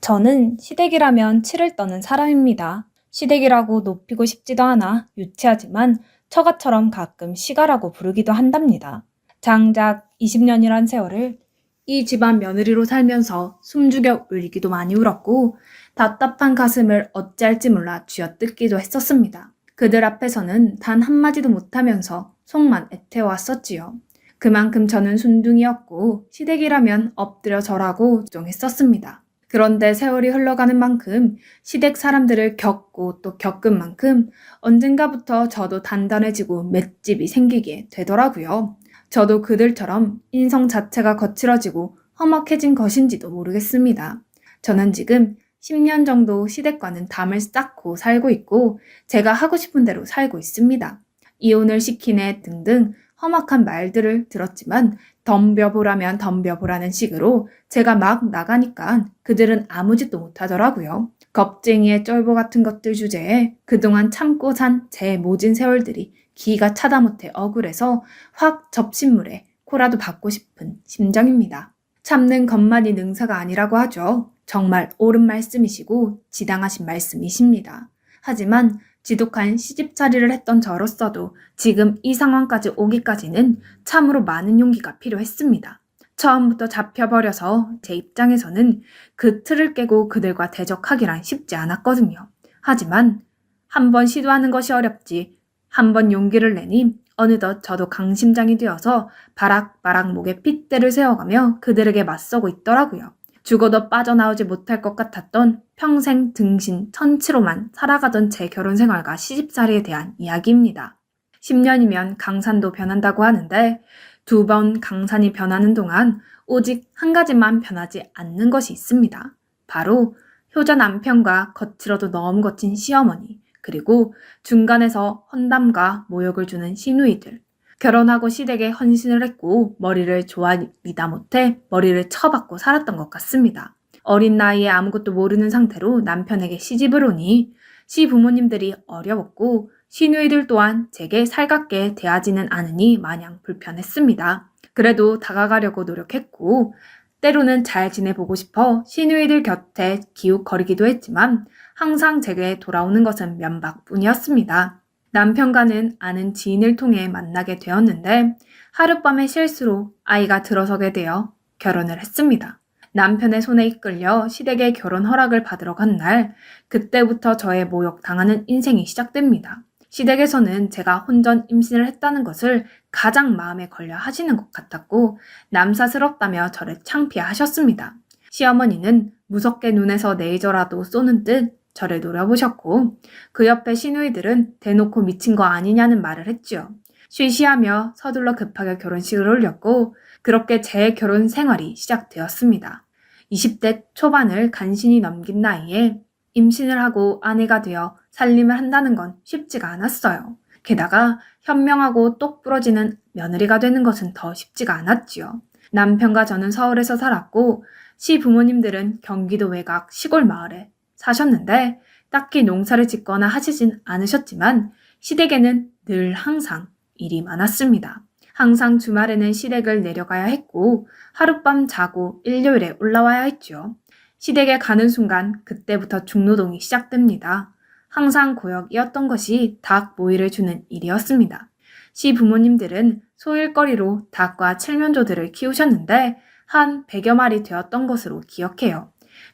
저는 시댁이라면 치를 떠는 사람입니다. 시댁이라고 높이고 싶지도 않아 유치하지만 처가처럼 가끔 시가라고 부르기도 한답니다. 장작 20년이란 세월을 이 집안 며느리로 살면서 숨죽여 울기도 많이 울었고 답답한 가슴을 어찌할지 몰라 쥐어뜯기도 했었습니다. 그들 앞에서는 단 한마디도 못하면서 속만 애태워왔었지요. 그만큼 저는 순둥이였고 시댁이라면 엎드려 절하고 정했었습니다. 그런데 세월이 흘러가는 만큼 시댁 사람들을 겪고 또 겪은 만큼 언젠가부터 저도 단단해지고 맷집이 생기게 되더라고요. 저도 그들처럼 인성 자체가 거칠어지고 험악해진 것인지도 모르겠습니다. 저는 지금 10년 정도 시댁과는 담을 쌓고 살고 있고 제가 하고 싶은 대로 살고 있습니다. 이혼을 시키네 등등 험악한 말들을 들었지만 덤벼보라면 덤벼보라는 식으로 제가 막 나가니까 그들은 아무 짓도 못하더라고요. 겁쟁이의 쫄보 같은 것들 주제에 그동안 참고 산 제 모진 세월들이 기가 차다 못해 억울해서 확 접신물에 코라도 받고 싶은 심정입니다. 참는 것만이 능사가 아니라고 하죠. 정말 옳은 말씀이시고 지당하신 말씀이십니다. 하지만 지독한 시집살이를 했던 저로서도 지금 이 상황까지 오기까지는 참으로 많은 용기가 필요했습니다. 처음부터 잡혀버려서 제 입장에서는 그 틀을 깨고 그들과 대적하기란 쉽지 않았거든요. 하지만 한번 시도하는 것이 어렵지 한번 용기를 내니 어느덧 저도 강심장이 되어서 바락바락 목에 핏대를 세워가며 그들에게 맞서고 있더라고요. 죽어도 빠져나오지 못할 것 같았던 평생 등신 천치로만 살아가던 제 결혼 생활과 시집살이에 대한 이야기입니다. 10년이면 강산도 변한다고 하는데 2번 강산이 변하는 동안 오직 한 가지만 변하지 않는 것이 있습니다. 바로 효자 남편과 거칠어도 너무 거친 시어머니, 그리고 중간에서 헌담과 모욕을 주는 시누이들. 결혼하고 시댁에 헌신을 했고 머리를 조아리다 못해 머리를 쳐박고 살았던 것 같습니다. 어린 나이에 아무것도 모르는 상태로 남편에게 시집을 오니 시부모님들이 어려웠고 시누이들 또한 제게 살갑게 대하지는 않으니 마냥 불편했습니다. 그래도 다가가려고 노력했고 때로는 잘 지내보고 싶어 시누이들 곁에 기웃거리기도 했지만 항상 제게 돌아오는 것은 면박뿐이었습니다. 남편과는 아는 지인을 통해 만나게 되었는데 하룻밤의 실수로 아이가 들어서게 되어 결혼을 했습니다. 남편의 손에 이끌려 시댁의 결혼 허락을 받으러 간 날, 그때부터 저의 모욕당하는 인생이 시작됩니다. 시댁에서는 제가 혼전 임신을 했다는 것을 가장 마음에 걸려 하시는 것 같았고 남사스럽다며 저를 창피하셨습니다. 시어머니는 무섭게 눈에서 레이저라도 쏘는 듯 저를 노려보셨고 그 옆에 시누이들은 대놓고 미친 거 아니냐는 말을 했지요. 쉬쉬하며 서둘러 급하게 결혼식을 올렸고 그렇게 제 결혼 생활이 시작되었습니다. 20대 초반을 간신히 넘긴 나이에 임신을 하고 아내가 되어 살림을 한다는 건 쉽지가 않았어요. 게다가 현명하고 똑 부러지는 며느리가 되는 것은 더 쉽지가 않았지요. 남편과 저는 서울에서 살았고 시부모님들은 경기도 외곽 시골 마을에 사셨는데 딱히 농사를 짓거나 하시진 않으셨지만 시댁에는 늘 항상 일이 많았습니다. 항상 주말에는 시댁을 내려가야 했고 하룻밤 자고 일요일에 올라와야 했죠. 시댁에 가는 순간 그때부터 중노동이 시작됩니다. 항상 고역이었던 것이 닭 모이를 주는 일이었습니다. 시부모님들은 소일거리로 닭과 칠면조들을 키우셨는데 한 100여 마리 되었던 것으로 기억해요.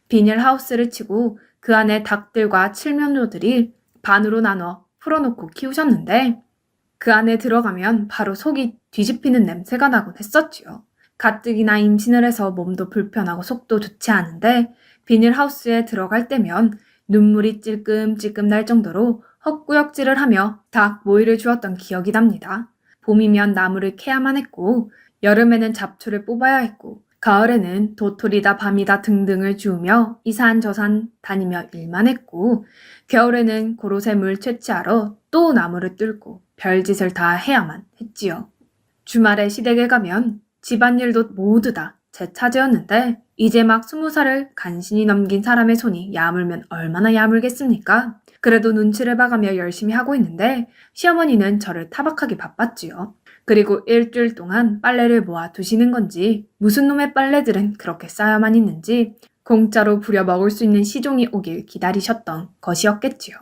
비닐하우스를 치고 그 안에 닭들과 칠면조들이 반으로 나눠 풀어놓고 키우셨는데 그 안에 들어가면 바로 속이 뒤집히는 냄새가 나곤 했었지요. 가뜩이나 임신을 해서 몸도 불편하고 속도 좋지 않은데 비닐하우스에 들어갈 때면 눈물이 찔끔찔끔 날 정도로 헛구역질을 하며 닭 모이를 주었던 기억이 납니다. 봄이면 나무를 캐야만 했고 여름에는 잡초를 뽑아야 했고 가을에는 도토리다 밤이다 등등을 주우며 이산저산 다니며 일만 했고 겨울에는 고로쇠 물 채취하러 또 나무를 뚫고 별짓을 다 해야만 했지요. 주말에 시댁에 가면 집안일도 모두 다 제 차지였는데 이제 막 20살을 간신히 넘긴 사람의 손이 야물면 얼마나 야물겠습니까? 그래도 눈치를 봐가며 열심히 하고 있는데 시어머니는 저를 타박하기 바빴지요. 그리고 일주일 동안 빨래를 모아 두시는 건지 무슨 놈의 빨래들은 그렇게 쌓여만 있는지 공짜로 부려 먹을 수 있는 시종이 오길 기다리셨던 것이었겠지요.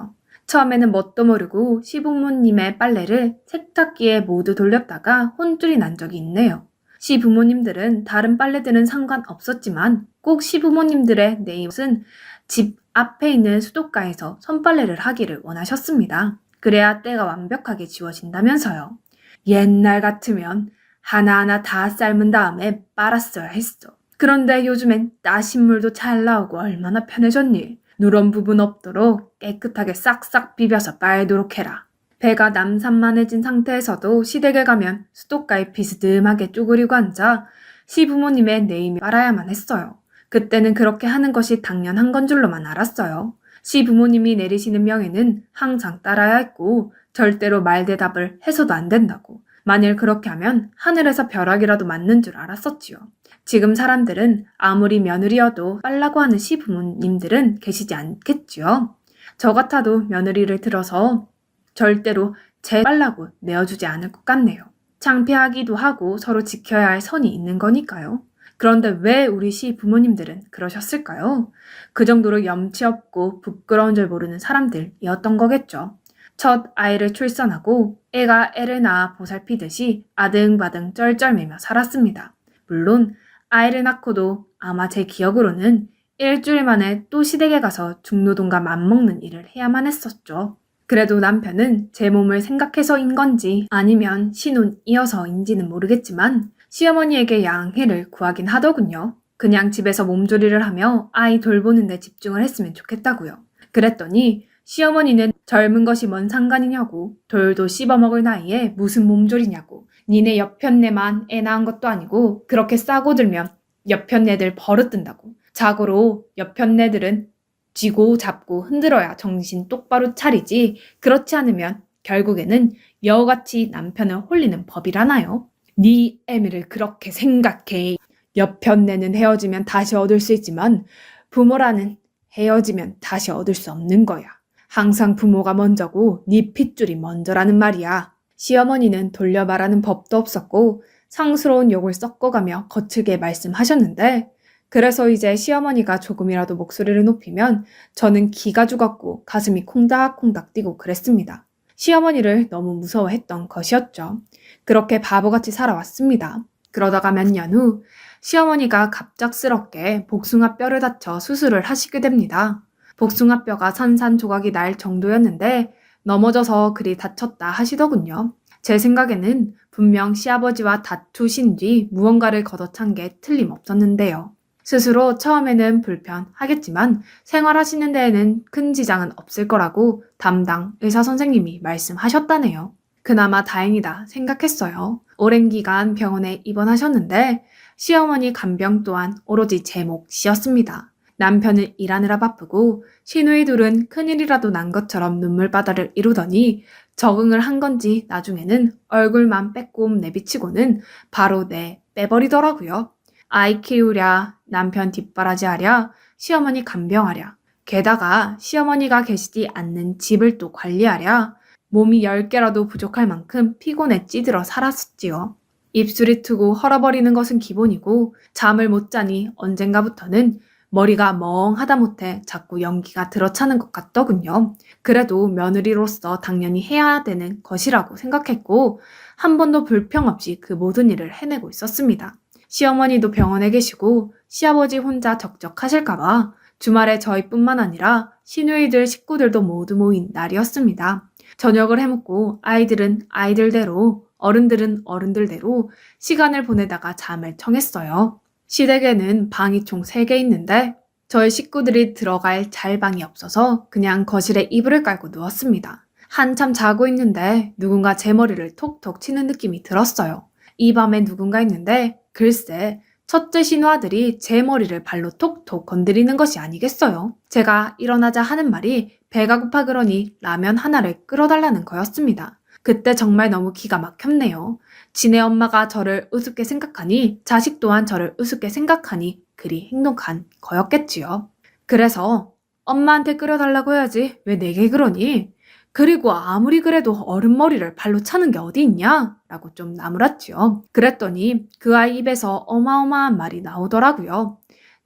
처음에는 뭣도 모르고 시부모님의 빨래를 세탁기에 모두 돌렸다가 혼쭐이 난 적이 있네요. 시부모님들은 다른 빨래들은 상관없었지만 꼭 시부모님들의 내옷은 집 앞에 있는 수도가에서 손빨래를 하기를 원하셨습니다. 그래야 때가 완벽하게 지워진다면서요. 옛날 같으면 하나하나 다 삶은 다음에 빨았어야 했어. 그런데 요즘엔 따신 물도 잘 나오고 얼마나 편해졌니? 누런 부분 없도록 깨끗하게 싹싹 비벼서 빨도록 해라. 배가 남산만해진 상태에서도 시댁에 가면 수도가에 비스듬하게 쪼그리고 앉아 시부모님의 내임을 빨아야만 했어요. 그때는 그렇게 하는 것이 당연한 건 줄로만 알았어요. 시부모님이 내리시는 명예는 항상 따라야 했고 절대로 말대답을 해서도 안 된다고. 만일 그렇게 하면 하늘에서 벼락이라도 맞는 줄 알았었지요. 지금 사람들은 아무리 며느리여도 빨라고 하는 시부모님들은 계시지 않겠지요. 저 같아도 며느리를 들어서 절대로 제 빨라고 내어주지 않을 것 같네요. 창피하기도 하고 서로 지켜야 할 선이 있는 거니까요. 그런데 왜 우리 시부모님들은 그러셨을까요? 그 정도로 염치 없고 부끄러운 줄 모르는 사람들이었던 거겠죠. 첫 아이를 출산하고 애가 애를 낳아 보살피듯이 아등바등 쩔쩔매며 살았습니다. 물론 아이를 낳고도 아마 제 기억으로는 일주일 만에 또 시댁에 가서 중노동과 맞먹는 일을 해야만 했었죠. 그래도 남편은 제 몸을 생각해서인 건지 아니면 신혼이어서인지는 모르겠지만 시어머니에게 양해를 구하긴 하더군요. 그냥 집에서 몸조리를 하며 아이 돌보는 데 집중을 했으면 좋겠다고요. 그랬더니 시어머니는 젊은 것이 뭔 상관이냐고, 돌도 씹어먹을 나이에 무슨 몸조리냐고, 니네 옆편네만 애 낳은 것도 아니고 그렇게 싸고 들면 옆편네들 버릇든다고. 자고로 옆편네들은 쥐고 잡고 흔들어야 정신 똑바로 차리지, 그렇지 않으면 결국에는 여우같이 남편을 홀리는 법이라나요? 네 애미를 그렇게 생각해. 옆편네는 헤어지면 다시 얻을 수 있지만 부모라는 헤어지면 다시 얻을 수 없는 거야. 항상 부모가 먼저고 네 핏줄이 먼저라는 말이야. 시어머니는 돌려 말하는 법도 없었고 상스러운 욕을 섞어가며 거칠게 말씀하셨는데, 그래서 이제 시어머니가 조금이라도 목소리를 높이면 저는 기가 죽었고 가슴이 콩닥콩닥 뛰고 그랬습니다. 시어머니를 너무 무서워했던 것이었죠. 그렇게 바보같이 살아왔습니다. 그러다가 몇 년 후 시어머니가 갑작스럽게 복숭아뼈를 다쳐 수술을 하시게 됩니다. 복숭아뼈가 산산조각이 날 정도였는데 넘어져서 그리 다쳤다 하시더군요. 제 생각에는 분명 시아버지와 다투신 뒤 무언가를 걷어찬 게 틀림없었는데요. 스스로 처음에는 불편하겠지만 생활하시는 데에는 큰 지장은 없을 거라고 담당 의사 선생님이 말씀하셨다네요. 그나마 다행이다 생각했어요. 오랜 기간 병원에 입원하셨는데 시어머니 간병 또한 오로지 제 몫이었습니다. 남편은 일하느라 바쁘고 시누이 둘은 큰일이라도 난 것처럼 눈물바다를 이루더니 적응을 한 건지 나중에는 얼굴만 빼꼼 내비치고는 바로 빼버리더라고요. 아이 키우랴, 남편 뒷바라지하랴, 시어머니 간병하랴, 게다가 시어머니가 계시지 않는 집을 또 관리하랴, 몸이 10개라도 부족할 만큼 피곤에 찌들어 살았었지요. 입술이 트고 헐어버리는 것은 기본이고 잠을 못 자니 언젠가부터는 머리가 멍하다 못해 자꾸 연기가 들어차는 것 같더군요. 그래도 며느리로서 당연히 해야 되는 것이라고 생각했고 한 번도 불평 없이 그 모든 일을 해내고 있었습니다. 시어머니도 병원에 계시고 시아버지 혼자 적적하실까봐 주말에 저희뿐만 아니라 시누이들 식구들도 모두 모인 날이었습니다. 저녁을 해먹고 아이들은 아이들대로 어른들은 어른들대로 시간을 보내다가 잠을 청했어요. 시댁에는 방이 총 3개 있는데 저희 식구들이 들어갈 잘 방이 없어서 그냥 거실에 이불을 깔고 누웠습니다. 한참 자고 있는데 누군가 제 머리를 톡톡 치는 느낌이 들었어요. 이 밤에 누군가 있는데 글쎄 첫째 시누아들이 제 머리를 발로 톡톡 건드리는 것이 아니겠어요. 제가 일어나자 하는 말이 배가 고파 그러니 라면 하나를 끓여달라는 거였습니다. 그때 정말 너무 기가 막혔네요. 지네 엄마가 저를 우습게 생각하니 자식 또한 저를 우습게 생각하니 그리 행동한 거였겠지요. 그래서 엄마한테 끓여달라고 해야지 왜 내게 그러니? 그리고 아무리 그래도 어른 머리를 발로 차는 게 어디 있냐? 라고 좀 나무랐지요. 그랬더니 그 아이 입에서 어마어마한 말이 나오더라고요.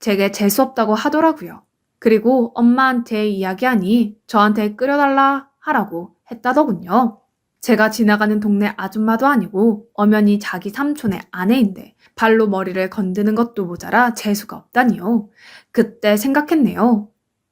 제게 재수없다고 하더라고요. 그리고 엄마한테 이야기하니 저한테 끓여달라 하라고 했다더군요. 제가 지나가는 동네 아줌마도 아니고 엄연히 자기 삼촌의 아내인데 발로 머리를 건드는 것도 모자라 재수가 없다니요. 그때 생각했네요.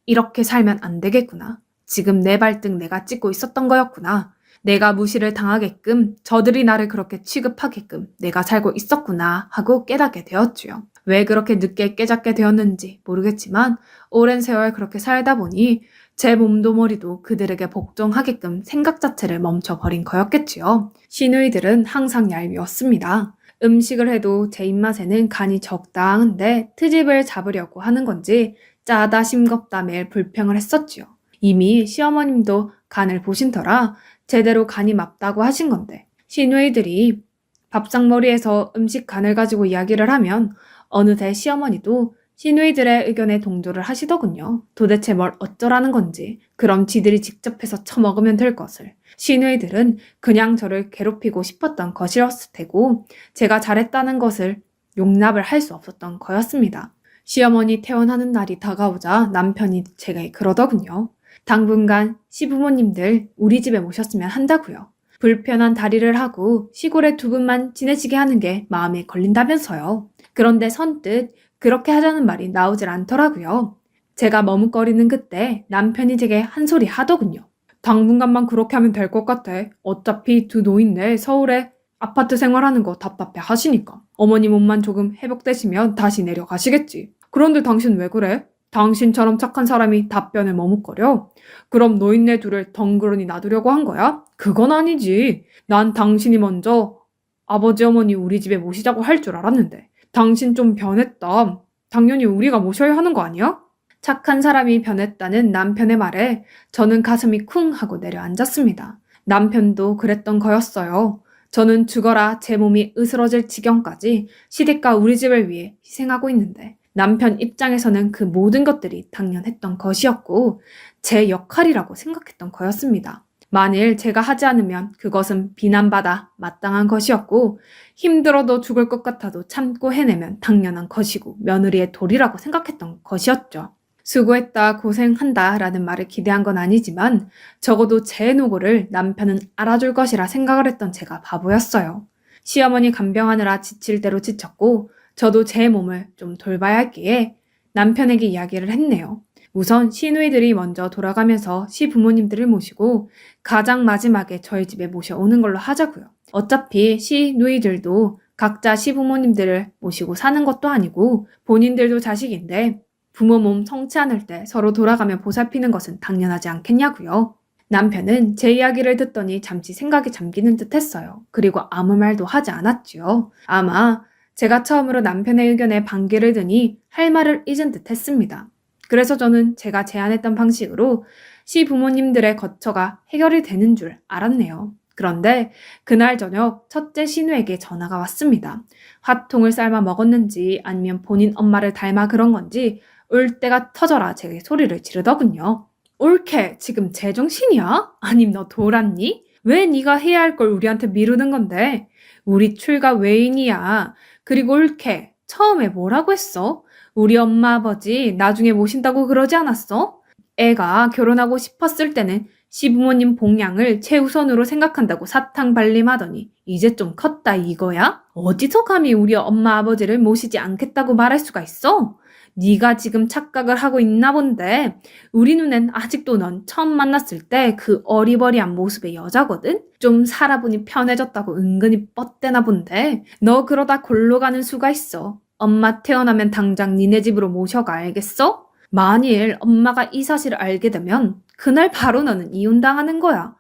이렇게 살면 안 되겠구나. 지금 내 발등 내가 찍고 있었던 거였구나. 내가 무시를 당하게끔 저들이 나를 그렇게 취급하게끔 내가 살고 있었구나 하고 깨닫게 되었지요. 왜 그렇게 늦게 깨닫게 되었는지 모르겠지만 오랜 세월 그렇게 살다 보니 제 몸도 머리도 그들에게 복종하게끔 생각 자체를 멈춰버린 거였겠지요. 시누이들은 항상 얄미웠습니다. 음식을 해도 제 입맛에는 간이 적당한데 트집을 잡으려고 하는 건지 짜다 싱겁다 매일 불평을 했었지요. 이미 시어머님도 간을 보신 터라 제대로 간이 맞다고 하신 건데 시누이들이 밥상머리에서 음식 간을 가지고 이야기를 하면 어느새 시어머니도 시누이들의 의견에 동조를 하시더군요. 도대체 뭘 어쩌라는 건지 그럼 지들이 직접 해서 처먹으면 될 것을. 시누이들은 그냥 저를 괴롭히고 싶었던 것이었을 테고 제가 잘했다는 것을 용납을 할 수 없었던 거였습니다. 시어머니 퇴원하는 날이 다가오자 남편이 제게 그러더군요. 당분간 시부모님들 우리 집에 모셨으면 한다고요. 불편한 다리를 하고 시골에 두 분만 지내시게 하는 게 마음에 걸린다면서요. 그런데 선뜻 그렇게 하자는 말이 나오질 않더라고요. 제가 머뭇거리는 그때 남편이 제게 한 소리 하더군요. 당분간만 그렇게 하면 될 것 같아. 어차피 두 노인네 서울에 아파트 생활하는 거 답답해 하시니까. 어머니 몸만 조금 회복되시면 다시 내려가시겠지. 그런데 당신 왜 그래? 당신처럼 착한 사람이 답변을 머뭇거려? 그럼 노인네 둘을 덩그러니 놔두려고 한 거야? 그건 아니지. 난 당신이 먼저 아버지 어머니 우리 집에 모시자고 할 줄 알았는데. 당신 좀 변했다. 당연히 우리가 모셔야 하는 거 아니야? 착한 사람이 변했다는 남편의 말에 저는 가슴이 쿵 하고 내려앉았습니다. 남편도 그랬던 거였어요. 저는 죽어라 제 몸이 으스러질 지경까지 시댁과 우리 집을 위해 희생하고 있는데 남편 입장에서는 그 모든 것들이 당연했던 것이었고 제 역할이라고 생각했던 거였습니다. 만일 제가 하지 않으면 그것은 비난받아 마땅한 것이었고 힘들어도 죽을 것 같아도 참고 해내면 당연한 것이고 며느리의 도리라고 생각했던 것이었죠. 수고했다, 고생한다 라는 말을 기대한 건 아니지만 적어도 제 노고를 남편은 알아줄 것이라 생각을 했던 제가 바보였어요. 시어머니 간병하느라 지칠 대로 지쳤고 저도 제 몸을 좀 돌봐야 할기에 남편에게 이야기를 했네요. 우선 시누이들이 먼저 돌아가면서 시부모님들을 모시고 가장 마지막에 저희 집에 모셔오는 걸로 하자고요. 어차피 시누이들도 각자 시부모님들을 모시고 사는 것도 아니고 본인들도 자식인데 부모 몸 성치 않을 때 서로 돌아가며 보살피는 것은 당연하지 않겠냐고요. 남편은 제 이야기를 듣더니 잠시 생각에 잠기는 듯 했어요. 그리고 아무 말도 하지 않았지요. 아마 제가 처음으로 남편의 의견에 반기를 드니 할 말을 잊은 듯 했습니다. 그래서 저는 제가 제안했던 방식으로 시부모님들의 거처가 해결이 되는 줄 알았네요. 그런데 그날 저녁 첫째 시누에게 전화가 왔습니다. 화통을 삶아 먹었는지 아니면 본인 엄마를 닮아 그런 건지 울 때가 터져라 제게 소리를 지르더군요. 옳게 지금 제정신이야? 아님 너 돌았니? 왜 네가 해야 할 걸 우리한테 미루는 건데? 우리 출가 외인이야. 그리고 옳게 처음에 뭐라고 했어? 우리 엄마 아버지 나중에 모신다고 그러지 않았어? 애가 결혼하고 싶었을 때는 시부모님 봉양을 최우선으로 생각한다고 사탕발림하더니 이제 좀 컸다 이거야? 어디서 감히 우리 엄마 아버지를 모시지 않겠다고 말할 수가 있어? 네가 지금 착각을 하고 있나 본데 우리 눈엔 아직도 넌 처음 만났을 때 그 어리버리한 모습의 여자거든? 좀 살아보니 편해졌다고 은근히 뻗대나 본데 너 그러다 골로 가는 수가 있어. 엄마 태어나면 당장 니네 집으로 모셔가 알겠어? 만일 엄마가 이 사실을 알게 되면 그날 바로 너는 이혼당하는 거야.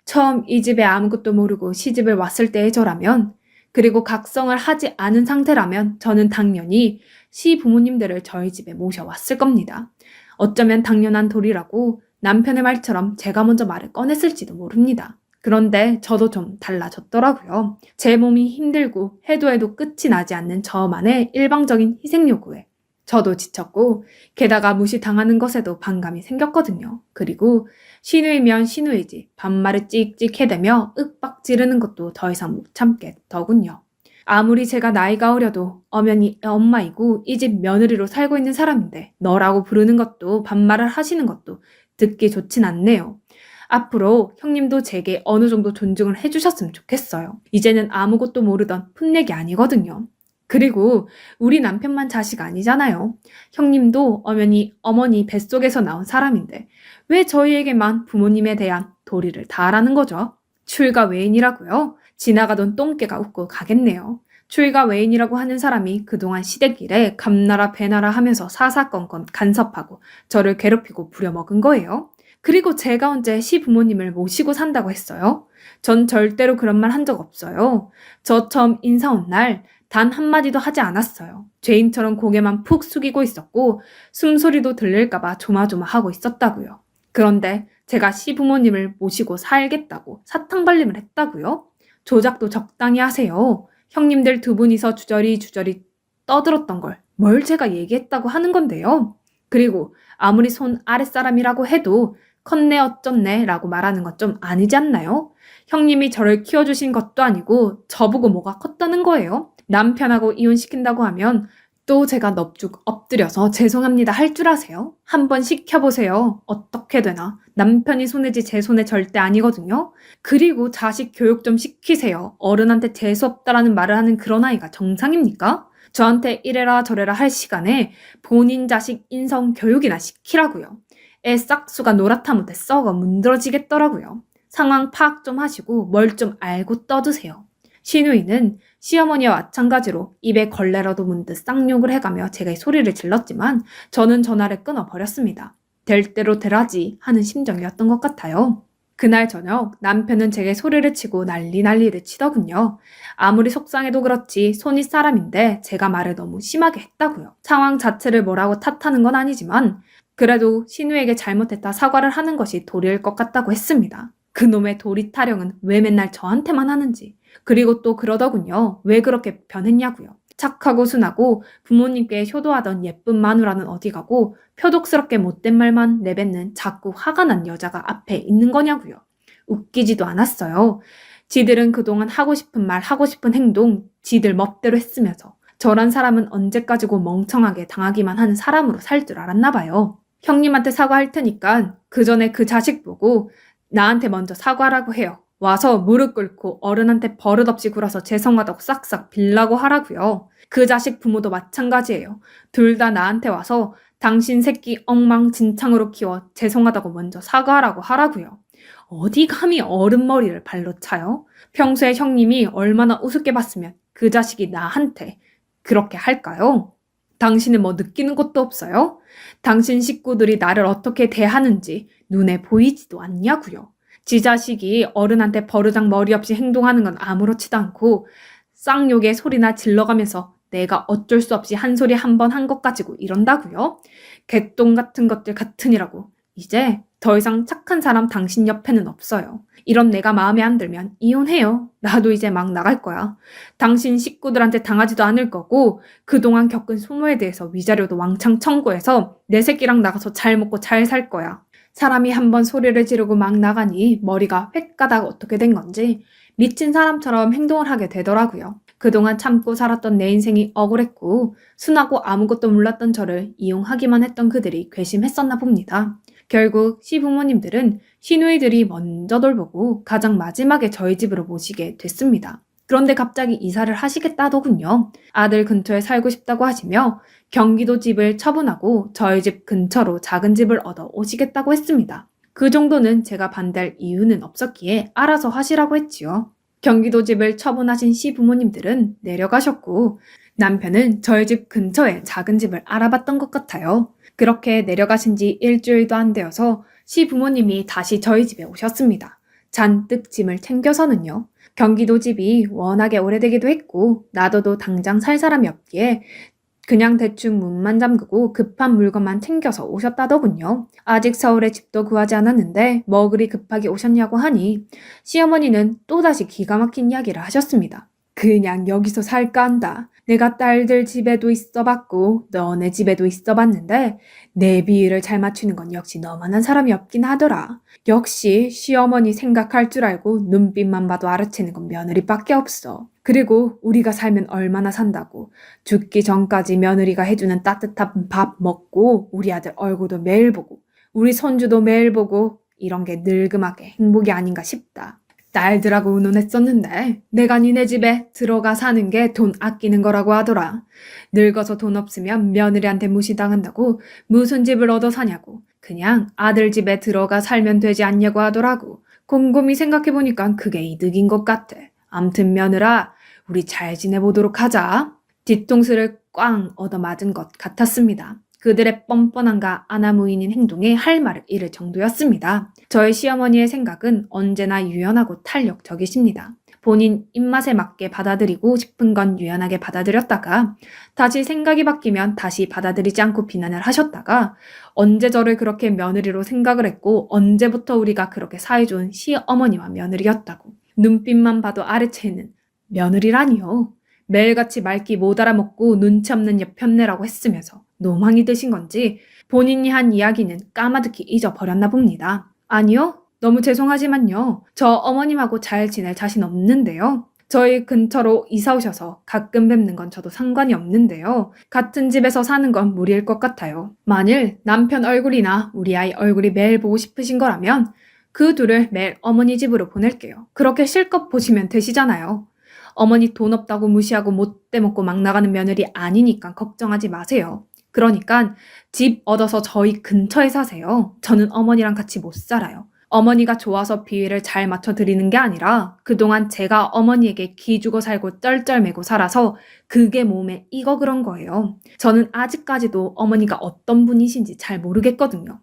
처음 이 집에 아무것도 모르고 시집을 왔을 때의 저라면 그리고 각성을 하지 않은 상태라면 저는 당연히 시부모님들을 저희 집에 모셔왔을 겁니다. 어쩌면 당연한 도리라고 남편의 말처럼 제가 먼저 말을 꺼냈을지도 모릅니다. 그런데 저도 좀 달라졌더라고요. 제 몸이 힘들고 해도 끝이 나지 않는 저만의 일방적인 희생 요구에 저도 지쳤고 게다가 무시당하는 것에도 반감이 생겼거든요. 그리고 시누이면 시누이지 반말을 찍찍 해대며 윽박 지르는 것도 더 이상 못 참겠더군요. 아무리 제가 나이가 어려도 엄연히 엄마이고 이 집 며느리로 살고 있는 사람인데 너라고 부르는 것도 반말을 하시는 것도 듣기 좋진 않네요. 앞으로 형님도 제게 어느 정도 존중을 해주셨으면 좋겠어요. 이제는 아무것도 모르던 풋내기 아니거든요. 그리고 우리 남편만 자식 아니잖아요. 형님도 엄연히 어머니 뱃속에서 나온 사람인데 왜 저희에게만 부모님에 대한 도리를 다하라는 거죠? 출가 외인이라고요? 지나가던 똥개가 웃고 가겠네요. 출가 외인이라고 하는 사람이 그동안 시댁일에 감나라 배나라 하면서 사사건건 간섭하고 저를 괴롭히고 부려먹은 거예요. 그리고 제가 언제 시부모님을 모시고 산다고 했어요? 전 절대로 그런 말 한 적 없어요. 저 처음 인사 온 날 단 한마디도 하지 않았어요. 죄인처럼 고개만 푹 숙이고 있었고 숨소리도 들릴까봐 조마조마하고 있었다고요. 그런데 제가 시부모님을 모시고 살겠다고 사탕발림을 했다고요? 조작도 적당히 하세요. 형님들 두 분이서 주저리 떠들었던 걸 뭘 제가 얘기했다고 하는 건데요. 그리고 아무리 손 아랫사람이라고 해도 컸네 어쩌네 라고 말하는 건 좀 아니지 않나요? 형님이 저를 키워주신 것도 아니고 저보고 뭐가 컸다는 거예요? 남편하고 이혼시킨다고 하면 또 제가 넙죽 엎드려서 죄송합니다 할 줄 아세요? 한번 시켜보세요. 어떻게 되나? 남편이 손해지 제 손해 절대 아니거든요. 그리고 자식 교육 좀 시키세요. 어른한테 재수없다라는 말을 하는 그런 아이가 정상입니까? 저한테 이래라 저래라 할 시간에 본인 자식 인성 교육이나 시키라고요. 애 싹수가 노랗다 못해 썩어 문드러지겠더라고요. 상황 파악 좀 하시고 뭘 좀 알고 떠드세요. 시누이는 시어머니와 마찬가지로 입에 걸레라도 문 듯 쌍욕을 해가며 제가 소리를 질렀지만 저는 전화를 끊어버렸습니다. 될 대로 되라지 하는 심정이었던 것 같아요. 그날 저녁 남편은 제게 소리를 치고 난리를 치더군요. 아무리 속상해도 그렇지 손이 사람인데 제가 말을 너무 심하게 했다고요. 상황 자체를 뭐라고 탓하는 건 아니지만 그래도 신우에게 잘못했다 사과를 하는 것이 도리일 것 같다고 했습니다. 그놈의 도리 타령은 왜 맨날 저한테만 하는지. 그리고 또 그러더군요. 왜 그렇게 변했냐고요. 착하고 순하고 부모님께 효도하던 예쁜 마누라는 어디 가고 표독스럽게 못된 말만 내뱉는 자꾸 화가 난 여자가 앞에 있는 거냐고요. 웃기지도 않았어요. 지들은 그동안 하고 싶은 말 하고 싶은 행동 지들 멋대로 했으면서 저란 사람은 언제까지고 멍청하게 당하기만 하는 사람으로 살 줄 알았나 봐요. 형님한테 사과할 테니까 그 전에 그 자식 보고 나한테 먼저 사과라고 해요. 와서 무릎 꿇고 어른한테 버릇없이 굴어서 죄송하다고 싹싹 빌라고 하라고요. 그 자식 부모도 마찬가지예요. 둘 다 나한테 와서 당신 새끼 엉망진창으로 키워 죄송하다고 먼저 사과하라고 하라고요. 어디 감히 어른 머리를 발로 차요? 평소에 형님이 얼마나 우습게 봤으면 그 자식이 나한테 그렇게 할까요? 당신은 뭐 느끼는 것도 없어요? 당신 식구들이 나를 어떻게 대하는지 눈에 보이지도 않냐고요. 지 자식이 어른한테 버르장 머리 없이 행동하는 건 아무렇지도 않고 쌍욕에 소리나 질러가면서 내가 어쩔 수 없이 한 소리 한 번 한 것 가지고 이런다고요? 개똥 같은 것들 같으니라고. 이제 더 이상 착한 사람 당신 옆에는 없어요. 이런 내가 마음에 안 들면 이혼해요. 나도 이제 막 나갈 거야. 당신 식구들한테 당하지도 않을 거고 그동안 겪은 소모에 대해서 위자료도 왕창 청구해서 내 새끼랑 나가서 잘 먹고 잘 살 거야. 사람이 한번 소리를 지르고 막 나가니 머리가 획 가다가 어떻게 된 건지 미친 사람처럼 행동을 하게 되더라고요. 그동안 참고 살았던 내 인생이 억울했고 순하고 아무것도 몰랐던 저를 이용하기만 했던 그들이 괘씸했었나 봅니다. 결국 시부모님들은 시누이들이 먼저 돌보고 가장 마지막에 저희 집으로 모시게 됐습니다. 그런데 갑자기 이사를 하시겠다더군요. 아들 근처에 살고 싶다고 하시며 경기도 집을 처분하고 저희 집 근처로 작은 집을 얻어 오시겠다고 했습니다. 그 정도는 제가 반대할 이유는 없었기에 알아서 하시라고 했지요. 경기도 집을 처분하신 시부모님들은 내려가셨고 남편은 저희 집 근처에 작은 집을 알아봤던 것 같아요. 그렇게 내려가신 지 일주일도 안 되어서 시부모님이 다시 저희 집에 오셨습니다. 잔뜩 짐을 챙겨서는요. 경기도 집이 워낙에 오래되기도 했고 놔둬도 당장 살 사람이 없기에 그냥 대충 문만 잠그고 급한 물건만 챙겨서 오셨다더군요. 아직 서울에 집도 구하지 않았는데 뭐 그리 급하게 오셨냐고 하니 시어머니는 또다시 기가 막힌 이야기를 하셨습니다. 그냥 여기서 살까 한다. 내가 딸들 집에도 있어봤고 너네 집에도 있어봤는데 내 비위를 잘 맞추는 건 역시 너만한 사람이 없긴 하더라. 역시 시어머니 생각할 줄 알고 눈빛만 봐도 알아채는 건 며느리밖에 없어. 그리고 우리가 살면 얼마나 산다고. 죽기 전까지 며느리가 해주는 따뜻한 밥 먹고 우리 아들 얼굴도 매일 보고 우리 손주도 매일 보고 이런 게 늙음하게 행복이 아닌가 싶다. 딸들하고 의논했었는데 내가 니네 집에 들어가 사는 게 돈 아끼는 거라고 하더라. 늙어서 돈 없으면 며느리한테 무시당한다고 무슨 집을 얻어 사냐고. 그냥 아들 집에 들어가 살면 되지 않냐고 하더라고. 곰곰이 생각해보니까 그게 이득인 것 같아. 암튼 며느라 우리 잘 지내보도록 하자. 뒤통수를 꽝 얻어맞은 것 같았습니다. 그들의 뻔뻔함과 아나무인인 행동에 할 말을 잃을 정도였습니다. 저의 시어머니의 생각은 언제나 유연하고 탄력적이십니다. 본인 입맛에 맞게 받아들이고 싶은 건 유연하게 받아들였다가 다시 생각이 바뀌면 다시 받아들이지 않고 비난을 하셨다가 언제 저를 그렇게 며느리로 생각을 했고 언제부터 우리가 그렇게 사이좋은 시어머니와 며느리였다고 눈빛만 봐도 아래채는 며느리라니요. 매일같이 말귀 못 알아먹고 눈치 없는 옆편내라고 했으면서 노망이 드신 건지 본인이 한 이야기는 까마득히 잊어버렸나 봅니다. 아니요. 너무 죄송하지만요. 저 어머님하고 잘 지낼 자신 없는데요. 저희 근처로 이사 오셔서 가끔 뵙는 건 저도 상관이 없는데요. 같은 집에서 사는 건 무리일 것 같아요. 만일 남편 얼굴이나 우리 아이 얼굴이 매일 보고 싶으신 거라면 그 둘을 매일 어머니 집으로 보낼게요. 그렇게 실컷 보시면 되시잖아요. 어머니 돈 없다고 무시하고 못돼 먹고 막 나가는 며느리 아니니까 걱정하지 마세요. 그러니까 집 얻어서 저희 근처에 사세요. 저는 어머니랑 같이 못 살아요. 어머니가 좋아서 비위를 잘 맞춰드리는 게 아니라 그동안 제가 어머니에게 기주고 살고 쩔쩔매고 살아서 그게 몸에 익어 그런 거예요. 저는 아직까지도 어머니가 어떤 분이신지 잘 모르겠거든요.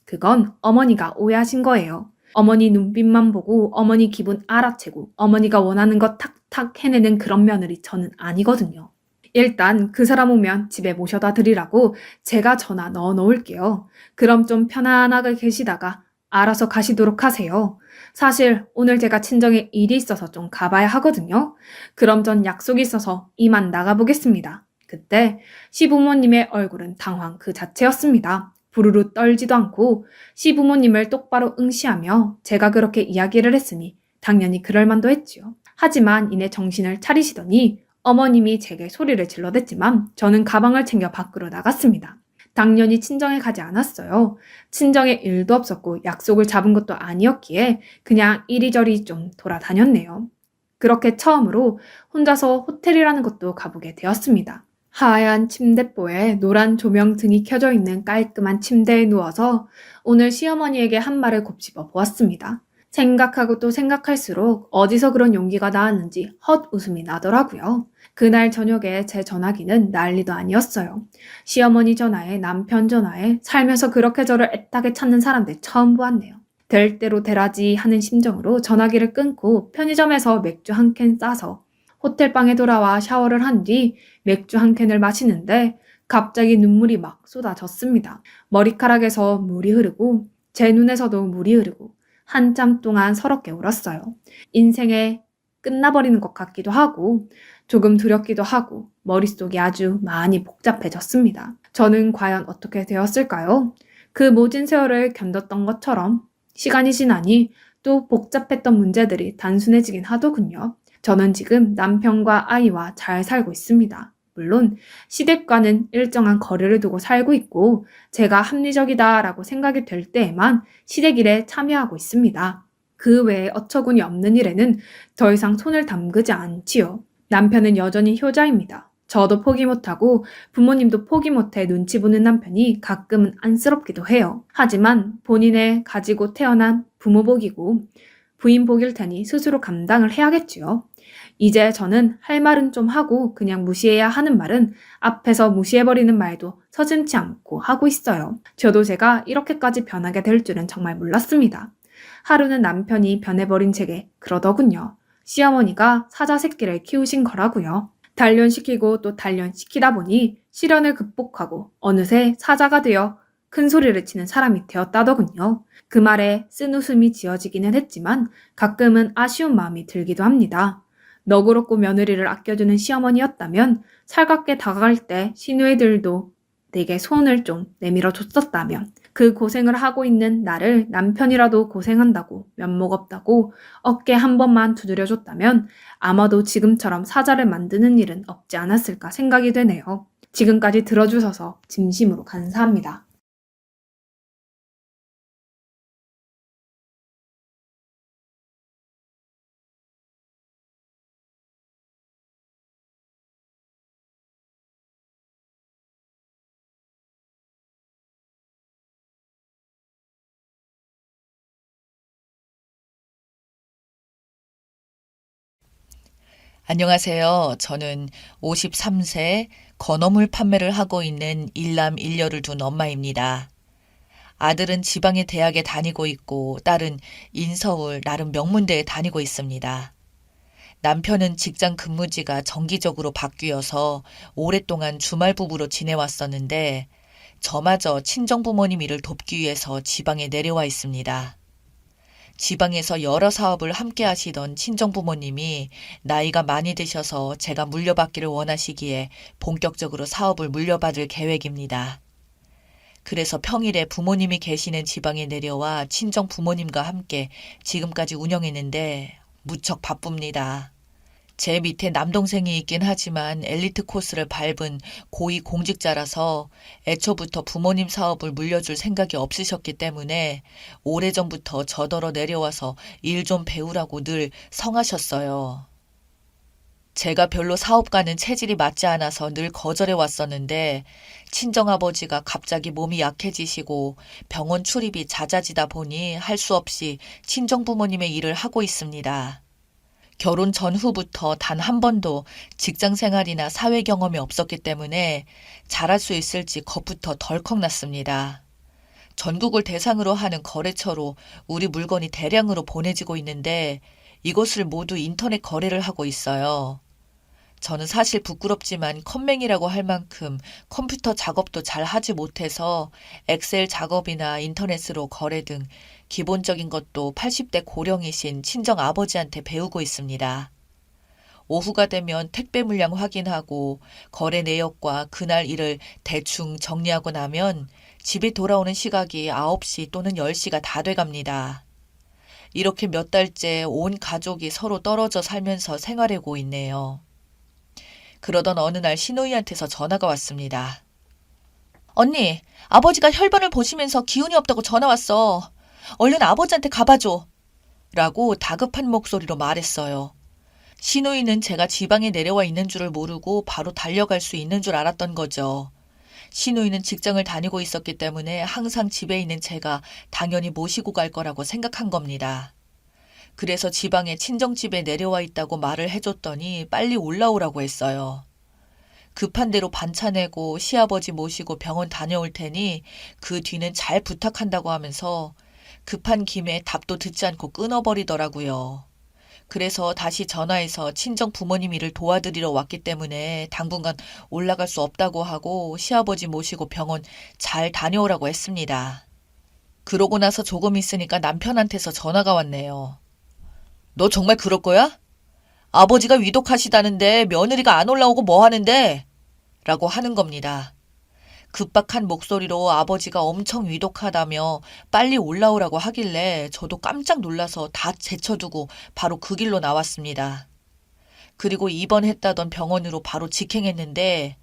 그건 어머니가 오해하신 거예요. 어머니 눈빛만 보고 어머니 기분 알아채고 어머니가 원하는 거 탁탁 해내는 그런 며느리 저는 아니거든요. 일단 그 사람 오면 집에 모셔다 드리라고 제가 전화 넣어 놓을게요. 그럼 좀 편안하게 계시다가 알아서 가시도록 하세요. 사실 오늘 제가 친정에 일이 있어서 좀 가봐야 하거든요. 그럼 전 약속이 있어서 이만 나가보겠습니다. 그때 시부모님의 얼굴은 당황 그 자체였습니다. 부르르 떨지도 않고 시부모님을 똑바로 응시하며 제가 그렇게 이야기를 했으니 당연히 그럴 만도 했지요. 하지만 이내 정신을 차리시더니 어머님이 제게 소리를 질러댔지만 저는 가방을 챙겨 밖으로 나갔습니다. 당연히 친정에 가지 않았어요. 친정에 일도 없었고 약속을 잡은 것도 아니었기에 그냥 이리저리 좀 돌아다녔네요. 그렇게 처음으로 혼자서 호텔이라는 것도 가보게 되었습니다. 하얀 침대보에 노란 조명 등이 켜져 있는 깔끔한 침대에 누워서 오늘 시어머니에게 한 말을 곱씹어 보았습니다. 생각하고 또 생각할수록 어디서 그런 용기가 나왔는지 헛웃음이 나더라고요. 그날 저녁에 제 전화기는 난리도 아니었어요. 시어머니 전화에 남편 전화에 살면서 그렇게 저를 애타게 찾는 사람들 처음 보았네요. 될 대로 되라지 하는 심정으로 전화기를 끊고 편의점에서 맥주 한 캔 싸서 호텔방에 돌아와 샤워를 한 뒤 맥주 한 캔을 마시는데 갑자기 눈물이 막 쏟아졌습니다. 머리카락에서 물이 흐르고 제 눈에서도 물이 흐르고 한참 동안 서럽게 울었어요. 인생에 끝나버리는 것 같기도 하고 조금 두렵기도 하고 머릿속이 아주 많이 복잡해졌습니다. 저는 과연 어떻게 되었을까요? 그 모진 세월을 견뎠던 것처럼 시간이 지나니 또 복잡했던 문제들이 단순해지긴 하더군요. 저는 지금 남편과 아이와 잘 살고 있습니다. 물론 시댁과는 일정한 거리를 두고 살고 있고 제가 합리적이다라고 생각이 될 때에만 시댁 일에 참여하고 있습니다. 그 외에 어처구니 없는 일에는 더 이상 손을 담그지 않지요. 남편은 여전히 효자입니다. 저도 포기 못하고 부모님도 포기 못해 눈치 보는 남편이 가끔은 안쓰럽기도 해요. 하지만 본인의 가지고 태어난 부모 복이고 부인 복일 테니 스스로 감당을 해야겠지요. 이제 저는 할 말은 좀 하고 그냥 무시해야 하는 말은 앞에서 무시해버리는 말도 서슴지 않고 하고 있어요. 저도 제가 이렇게까지 변하게 될 줄은 정말 몰랐습니다. 하루는 남편이 변해버린 제게 그러더군요. 시어머니가 사자 새끼를 키우신 거라고요. 단련시키고 또 단련시키다 보니 시련을 극복하고 어느새 사자가 되어 큰 소리를 치는 사람이 되었다더군요. 그 말에 쓴웃음이 지어지기는 했지만 가끔은 아쉬운 마음이 들기도 합니다. 너그럽고 며느리를 아껴주는 시어머니였다면 살갑게 다가갈 때 시누이들도 내게 손을 좀 내밀어 줬었다면 그 고생을 하고 있는 나를 남편이라도 고생한다고 면목 없다고 어깨 한 번만 두드려 줬다면 아마도 지금처럼 사자를 만드는 일은 없지 않았을까 생각이 되네요. 지금까지 들어주셔서 진심으로 감사합니다. 안녕하세요. 저는 53세 건어물 판매를 하고 있는 일남 일녀를 둔 엄마입니다. 아들은 지방의 대학에 다니고 있고 딸은 인서울 나름 명문대에 다니고 있습니다. 남편은 직장 근무지가 정기적으로 바뀌어서 오랫동안 주말 부부로 지내왔었는데 저마저 친정부모님 일을 돕기 위해서 지방에 내려와 있습니다. 지방에서 여러 사업을 함께 하시던 친정부모님이 나이가 많이 드셔서 제가 물려받기를 원하시기에 본격적으로 사업을 물려받을 계획입니다. 그래서 평일에 부모님이 계시는 지방에 내려와 친정부모님과 함께 지금까지 운영했는데 무척 바쁩니다. 제 밑에 남동생이 있긴 하지만 엘리트 코스를 밟은 고위 공직자라서 애초부터 부모님 사업을 물려줄 생각이 없으셨기 때문에 오래전부터 저더러 내려와서 일 좀 배우라고 늘 성하셨어요. 제가 별로 사업가는 체질이 맞지 않아서 늘 거절해 왔었는데 친정아버지가 갑자기 몸이 약해지시고 병원 출입이 잦아지다 보니 할 수 없이 친정부모님의 일을 하고 있습니다. 결혼 전후부터 단 한 번도 직장 생활이나 사회 경험이 없었기 때문에 잘할 수 있을지 겁부터 덜컥 났습니다. 전국을 대상으로 하는 거래처로 우리 물건이 대량으로 보내지고 있는데 이것을 모두 인터넷 거래를 하고 있어요. 저는 사실 부끄럽지만 컴맹이라고 할 만큼 컴퓨터 작업도 잘 하지 못해서 엑셀 작업이나 인터넷으로 거래 등 기본적인 것도 80대 고령이신 친정 아버지한테 배우고 있습니다. 오후가 되면 택배 물량 확인하고 거래 내역과 그날 일을 대충 정리하고 나면 집에 돌아오는 시각이 9시 또는 10시가 다 돼갑니다. 이렇게 몇 달째 온 가족이 서로 떨어져 살면서 생활하고 있네요. 그러던 어느 날 시누이한테서 전화가 왔습니다. 언니, 아버지가 혈변을 보시면서 기운이 없다고 전화 왔어. 얼른 아버지한테 가봐줘. 라고 다급한 목소리로 말했어요. 시누이는 제가 지방에 내려와 있는 줄을 모르고 바로 달려갈 수 있는 줄 알았던 거죠. 시누이는 직장을 다니고 있었기 때문에 항상 집에 있는 제가 당연히 모시고 갈 거라고 생각한 겁니다. 그래서 지방에 친정집에 내려와 있다고 말을 해줬더니 빨리 올라오라고 했어요. 급한 대로 반차 내고 시아버지 모시고 병원 다녀올 테니 그 뒤는 잘 부탁한다고 하면서 급한 김에 답도 듣지 않고 끊어버리더라고요. 그래서 다시 전화해서 친정 부모님 일을 도와드리러 왔기 때문에 당분간 올라갈 수 없다고 하고 시아버지 모시고 병원 잘 다녀오라고 했습니다. 그러고 나서 조금 있으니까 남편한테서 전화가 왔네요. 너 정말 그럴 거야? 아버지가 위독하시다는데 며느리가 안 올라오고 뭐 하는데? 라고 하는 겁니다. 급박한 목소리로 아버지가 엄청 위독하다며 빨리 올라오라고 하길래 저도 깜짝 놀라서 다 제쳐두고 바로 그 길로 나왔습니다. 그리고 입원했다던 병원으로 바로 직행했는데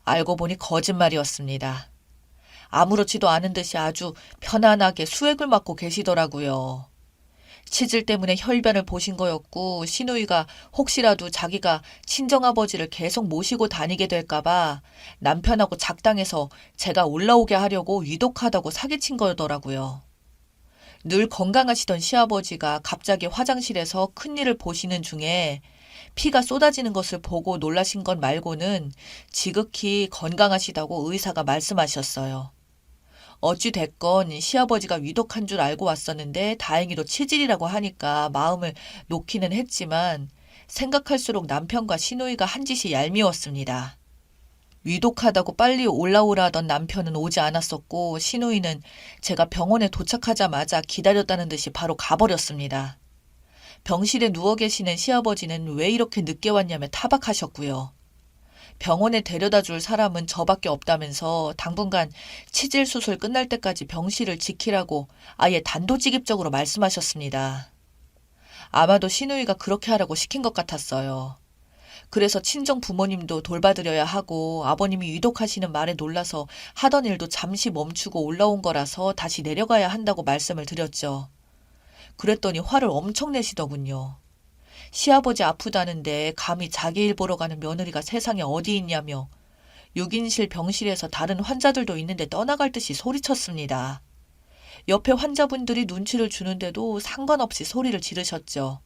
알고 보니 거짓말이었습니다. 아무렇지도 않은 듯이 아주 편안하게 수액을 맞고 계시더라고요. 치질 때문에 혈변을 보신 거였고 시누이가 혹시라도 자기가 친정아버지를 계속 모시고 다니게 될까봐 남편하고 작당해서 제가 올라오게 하려고 위독하다고 사기친 거더라고요. 늘 건강하시던 시아버지가 갑자기 화장실에서 큰일을 보시는 중에 피가 쏟아지는 것을 보고 놀라신 것 말고는 지극히 건강하시다고 의사가 말씀하셨어요. 어찌 됐건 시아버지가 위독한 줄 알고 왔었는데 다행히도 치질이라고 하니까 마음을 놓기는 했지만 생각할수록 남편과 시누이가 한 짓이 얄미웠습니다. 위독하다고 빨리 올라오라던 남편은 오지 않았었고 시누이는 제가 병원에 도착하자마자 기다렸다는 듯이 바로 가버렸습니다. 병실에 누워 계시는 시아버지는 왜 이렇게 늦게 왔냐며 타박하셨고요. 병원에 데려다 줄 사람은 저밖에 없다면서 당분간 치질 수술 끝날 때까지 병실을 지키라고 아예 단도직입적으로 말씀하셨습니다. 아마도 시누이가 그렇게 하라고 시킨 것 같았어요. 그래서 친정 부모님도 돌봐드려야 하고 아버님이 위독하시는 말에 놀라서 하던 일도 잠시 멈추고 올라온 거라서 다시 내려가야 한다고 말씀을 드렸죠. 그랬더니 화를 엄청 내시더군요. 시아버지 아프다는데 감히 자기 일 보러 가는 며느리가 세상에 어디 있냐며 6인실 병실에서 다른 환자들도 있는데 떠나갈 듯이 소리쳤습니다. 옆에 환자분들이 눈치를 주는데도 상관없이 소리를 지르셨죠.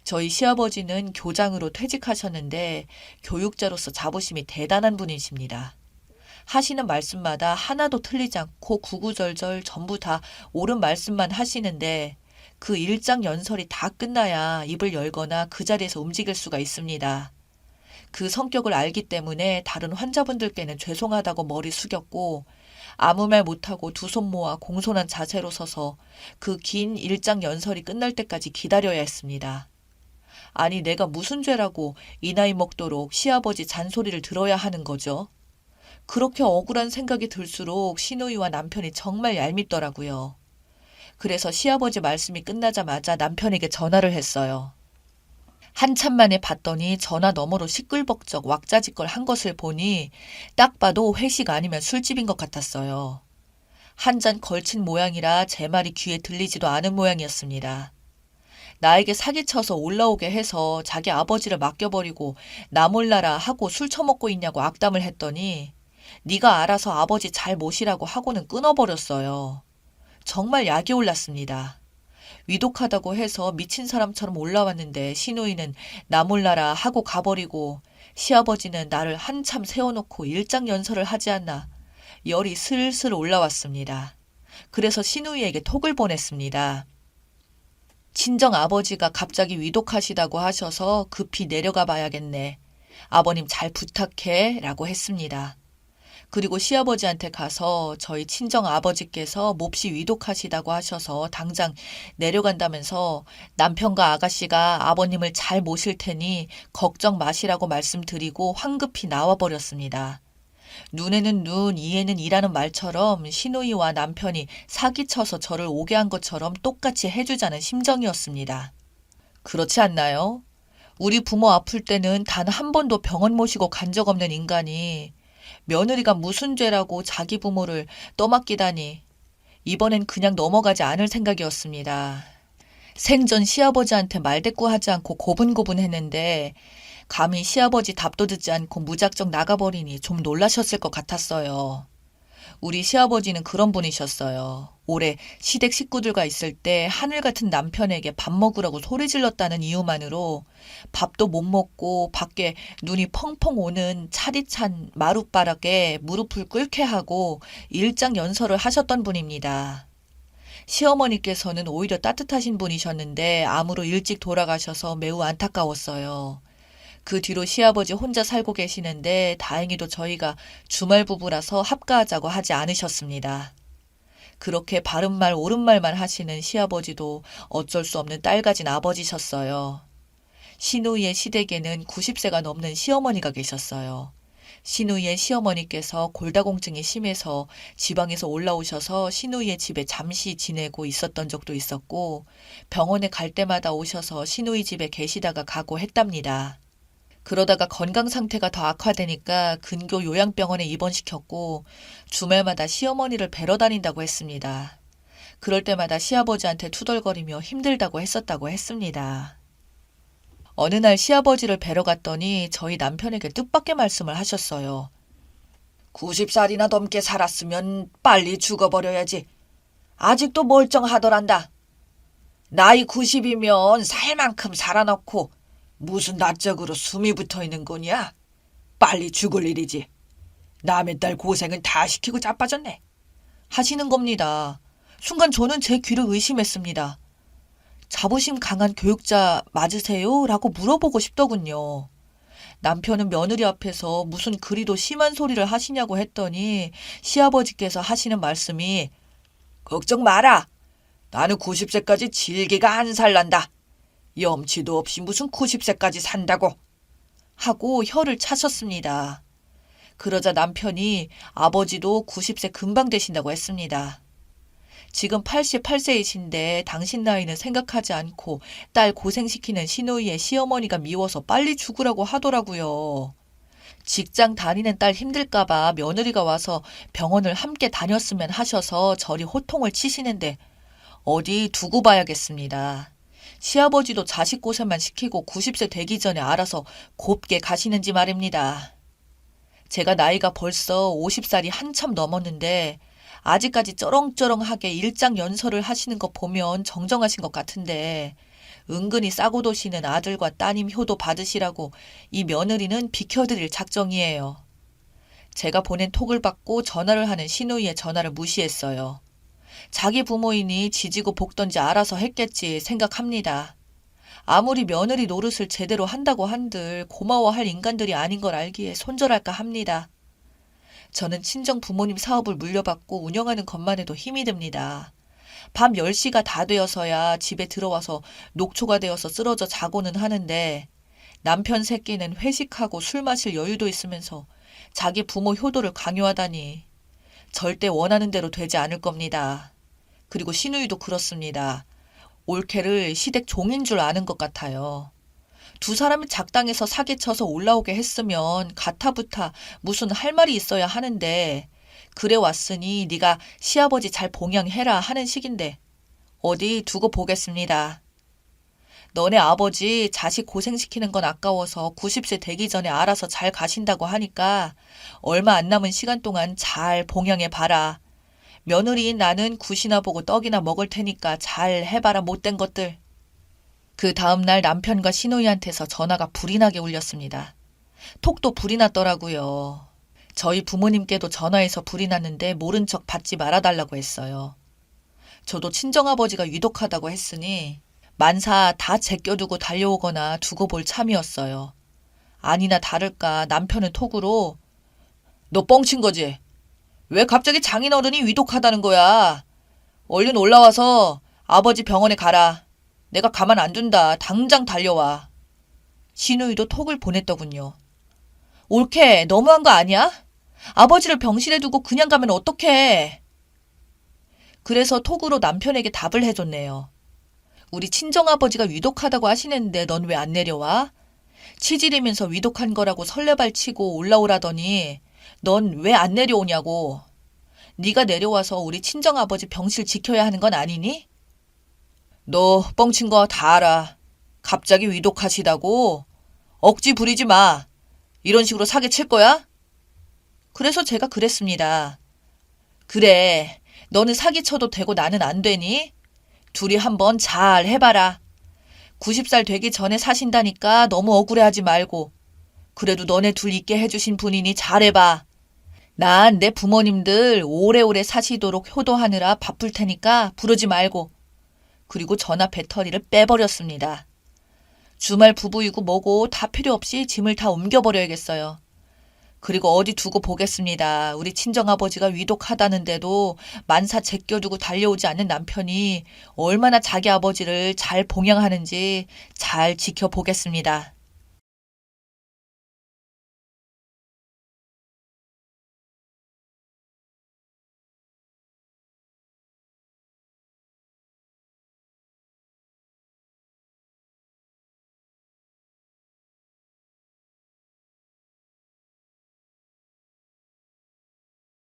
저희 시아버지는 교장으로 퇴직하셨는데 교육자로서 자부심이 대단한 분이십니다. 하시는 말씀마다 하나도 틀리지 않고 구구절절 전부 다 옳은 말씀만 하시는데 그 일장연설이 다 끝나야 입을 열거나 그 자리에서 움직일 수가 있습니다. 그 성격을 알기 때문에 다른 환자분들께는 죄송하다고 머리 숙였고 아무 말 못하고 두 손 모아 공손한 자세로 서서 그 긴 일장연설이 끝날 때까지 기다려야 했습니다. 아니 내가 무슨 죄라고 이 나이 먹도록 시아버지 잔소리를 들어야 하는 거죠. 그렇게 억울한 생각이 들수록 시누이와 남편이 정말 얄밉더라고요. 그래서 시아버지 말씀이 끝나자마자 남편에게 전화를 했어요. 한참 만에 봤더니 전화 너머로 시끌벅적 왁자지껄 한 것을 보니 딱 봐도 회식 아니면 술집인 것 같았어요. 한 잔 걸친 모양이라 제 말이 귀에 들리지도 않은 모양이었습니다. 나에게 사기쳐서 올라오게 해서 자기 아버지를 맡겨버리고 나 몰라라 하고 술 처먹고 있냐고 악담을 했더니 네가 알아서 아버지 잘 모시라고 하고는 끊어버렸어요. 정말 약이 올랐습니다. 위독하다고 해서 미친 사람처럼 올라왔는데 시누이는 나 몰라라 하고 가버리고 시아버지는 나를 한참 세워놓고 일장연설을 하지 않나 열이 슬슬 올라왔습니다. 그래서 시누이에게 톡을 보냈습니다. 친정 아버지가 갑자기 위독하시다고 하셔서 급히 내려가 봐야겠네. 아버님 잘 부탁해 라고 했습니다. 그리고 시아버지한테 가서 저희 친정 아버지께서 몹시 위독하시다고 하셔서 당장 내려간다면서 남편과 아가씨가 아버님을 잘 모실 테니 걱정 마시라고 말씀드리고 황급히 나와버렸습니다. 눈에는 눈, 이에는 이라는 말처럼 시누이와 남편이 사기쳐서 저를 오게 한 것처럼 똑같이 해주자는 심정이었습니다. 그렇지 않나요? 우리 부모 아플 때는 단 한 번도 병원 모시고 간 적 없는 인간이 며느리가 무슨 죄라고 자기 부모를 떠맡기다니 이번엔 그냥 넘어가지 않을 생각이었습니다. 생전 시아버지한테 말대꾸하지 않고 고분고분했는데 감히 시아버지 답도 듣지 않고 무작정 나가버리니 좀 놀라셨을 것 같았어요. 우리 시아버지는 그런 분이셨어요. 올해 시댁 식구들과 있을 때 하늘 같은 남편에게 밥 먹으라고 소리 질렀다는 이유만으로 밥도 못 먹고 밖에 눈이 펑펑 오는 차디찬 마룻바닥에 무릎을 꿇게 하고 일장연설을 하셨던 분입니다. 시어머니께서는 오히려 따뜻하신 분이셨는데 암으로 일찍 돌아가셔서 매우 안타까웠어요. 그 뒤로 시아버지 혼자 살고 계시는데 다행히도 저희가 주말 부부라서 합가하자고 하지 않으셨습니다. 그렇게 바른말 옳은말만 하시는 시아버지도 어쩔 수 없는 딸 가진 아버지셨어요. 시누이의 시댁에는 90세가 넘는 시어머니가 계셨어요. 시누이의 시어머니께서 골다공증이 심해서 지방에서 올라오셔서 시누이의 집에 잠시 지내고 있었던 적도 있었고 병원에 갈 때마다 오셔서 시누이 집에 계시다가 가고 했답니다. 그러다가 건강 상태가 더 악화되니까 근교 요양병원에 입원시켰고 주말마다 시어머니를 뵈러 다닌다고 했습니다. 그럴 때마다 시아버지한테 투덜거리며 힘들다고 했었다고 했습니다. 어느 날 시아버지를 뵈러 갔더니 저희 남편에게 뜻밖의 말씀을 하셨어요. 90살이나 넘게 살았으면 빨리 죽어버려야지. 아직도 멀쩡하더란다. 나이 90이면 살 만큼 살아놓고 무슨 낯짝으로 숨이 붙어있는 거냐? 빨리 죽을 일이지. 남의 딸 고생은 다 시키고 자빠졌네. 하시는 겁니다. 순간 저는 제 귀를 의심했습니다. 자부심 강한 교육자 맞으세요? 라고 물어보고 싶더군요. 남편은 며느리 앞에서 무슨 그리도 심한 소리를 하시냐고 했더니 시아버지께서 하시는 말씀이 걱정 마라. 나는 90세까지 질기가 안 살란다. 염치도 없이 무슨 90세까지 산다고 하고 혀를 차셨습니다. 그러자 남편이 아버지도 90세 금방 되신다고 했습니다. 지금 88세이신데 당신 나이는 생각하지 않고 딸 고생시키는 시누이의 시어머니가 미워서 빨리 죽으라고 하더라고요. 직장 다니는 딸 힘들까봐 며느리가 와서 병원을 함께 다녔으면 하셔서 저리 호통을 치시는데 어디 두고 봐야겠습니다. 시아버지도 자식 고생만 시키고 90세 되기 전에 알아서 곱게 가시는지 말입니다. 제가 나이가 벌써 50살이 한참 넘었는데 아직까지 쩌렁쩌렁하게 일장연설을 하시는 거 보면 정정하신 것 같은데 은근히 싸고 도시는 아들과 따님 효도 받으시라고 이 며느리는 비켜드릴 작정이에요. 제가 보낸 톡을 받고 전화를 하는 시누이의 전화를 무시했어요. 자기 부모이니 지지고 볶던지 알아서 했겠지 생각합니다. 아무리 며느리 노릇을 제대로 한다고 한들 고마워할 인간들이 아닌 걸 알기에 손절할까 합니다. 저는 친정 부모님 사업을 물려받고 운영하는 것만 해도 힘이 듭니다. 밤 10시가 다 되어서야 집에 들어와서 녹초가 되어서 쓰러져 자고는 하는데 남편 새끼는 회식하고 술 마실 여유도 있으면서 자기 부모 효도를 강요하다니 절대 원하는 대로 되지 않을 겁니다. 그리고 시누이도 그렇습니다. 올케를 시댁 종인 줄 아는 것 같아요. 두 사람이 작당에서 사기쳐서 올라오게 했으면 가타부타 무슨 할 말이 있어야 하는데 그래 왔으니 네가 시아버지 잘 봉양해라 하는 식인데 어디 두고 보겠습니다. 너네 아버지 자식 고생시키는 건 아까워서 90세 되기 전에 알아서 잘 가신다고 하니까 얼마 안 남은 시간 동안 잘 봉양해 봐라. 며느리인 나는 굿이나 보고 떡이나 먹을 테니까 잘 해봐라 못된 것들. 그 다음날 남편과 시누이한테서 전화가 불이 나게 울렸습니다. 톡도 불이 났더라고요. 저희 부모님께도 전화해서 불이 났는데 모른 척 받지 말아달라고 했어요. 저도 친정아버지가 위독하다고 했으니 만사 다 제껴두고 달려오거나 두고 볼 참이었어요. 아니나 다를까 남편은 톡으로 너 뻥친 거지? 왜 갑자기 장인어른이 위독하다는 거야? 얼른 올라와서 아버지 병원에 가라. 내가 가만 안 둔다. 당장 달려와. 시누이도 톡을 보냈더군요. 옳게 너무한 거 아니야? 아버지를 병실에 두고 그냥 가면 어떡해? 그래서 톡으로 남편에게 답을 해줬네요. 우리 친정아버지가 위독하다고 하시는데 넌 왜 안 내려와? 치질이면서 위독한 거라고 설레발치고 올라오라더니 넌 왜 안 내려오냐고. 네가 내려와서 우리 친정아버지 병실 지켜야 하는 건 아니니? 너 뻥친 거 다 알아. 갑자기 위독하시다고? 억지 부리지 마. 이런 식으로 사기칠 거야? 그래서 제가 그랬습니다. 그래, 너는 사기쳐도 되고 나는 안 되니? 둘이 한번 잘 해봐라. 90살 되기 전에 사신다니까 너무 억울해하지 말고. 그래도 너네 둘 있게 해주신 분이니 잘해봐. 난 내 부모님들 오래오래 사시도록 효도하느라 바쁠 테니까 부르지 말고. 그리고 전화 배터리를 빼버렸습니다. 주말 부부이고 뭐고 다 필요 없이 짐을 다 옮겨버려야겠어요. 그리고 어디 두고 보겠습니다. 우리 친정아버지가 위독하다는데도 만사 제껴두고 달려오지 않는 남편이 얼마나 자기 아버지를 잘 봉양하는지 잘 지켜보겠습니다.